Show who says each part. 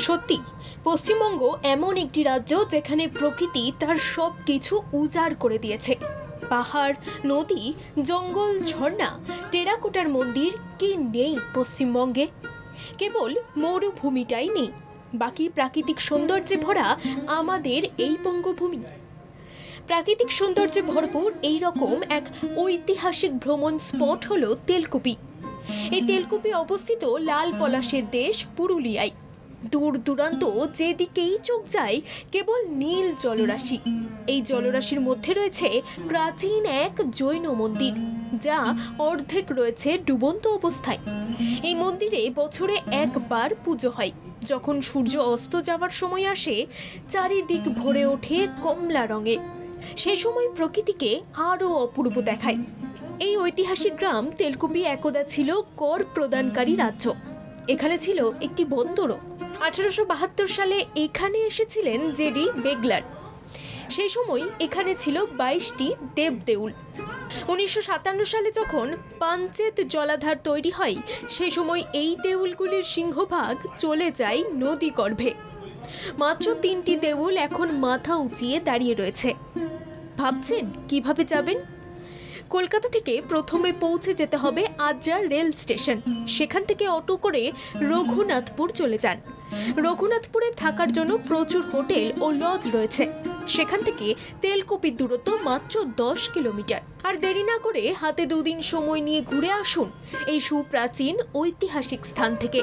Speaker 1: সত্যি পশ্চিমবঙ্গ এমন একটি রাজ্য যেখানে প্রকৃতি তার সব কিছু উজাড় করে দিয়েছে। পাহাড়, নদী, জঙ্গল, ঝর্ণা, টেরাকোটার মন্দির কি নেই পশ্চিমবঙ্গে? কেবল মরুভূমিটাই নেই, বাকি প্রাকৃতিক সৌন্দর্যে ভরা আমাদের এই বঙ্গভূমি। প্রাকৃতিক সৌন্দর্যে ভরপুর এই রকম এক ঐতিহাসিক ভ্রমণ স্পট হলো তেলকুপি। এই তেলকুপি অবস্থিত লাল পলাশের দেশ পুরুলিয়ায়। দূর দূরান্ত যেদিকেই চোখ যায় কেবল নীল জলরাশি। এই জলরাশির মধ্যে রয়েছে প্রাচীন এক জৈন মন্দির, যা অর্ধেক রয়েছে ডুবন্ত অবস্থায়। এই মন্দিরে বছরে একবার পুজো হয়। যখন সূর্য অস্ত যাওয়ার সময় আসে, চারিদিক ভরে ওঠে কমলা রঙে। সেই সময় প্রকৃতিকে আরও অপূর্ব দেখায়। এই ঐতিহাসিক গ্রাম তেলকুপি একদা ছিল কর প্রদানকারী রাজ্য। এখানে ছিল একটি বন্দরও। 1872 সালে এখানে এসেছিলেন জেডি বেগলার। সেই সময় এখানে ছিল 22টি দেবদেউল। 1957 সালে যখন পাঞ্চেত জলাধার তৈরি হয়, সেই সময় এই দেউলগুলির সিংহভাগ চলে যায় নদী গর্ভে। মাত্র 3টি দেউল এখন মাথা উঁচিয়ে দাঁড়িয়ে রয়েছে। ভাবছেন কিভাবে যাবেন? কলকাতা থেকে প্রথমে পৌঁছে যেতে হবে আদ্রা রেল স্টেশন। সেখান থেকে অটো করে রঘুনাথপুর চলে যান। রঘুনাথপুরে থাকার জন্য প্রচুর হোটেল ও লজ রয়েছে। সেখান থেকে তেলকুপির দূরত্ব মাত্র 10 কিলোমিটার। আর দেরি না করে হাতে 2 দিন সময় নিয়ে ঘুরে আসুন এই সুপ্রাচীন ঐতিহাসিক স্থান থেকে।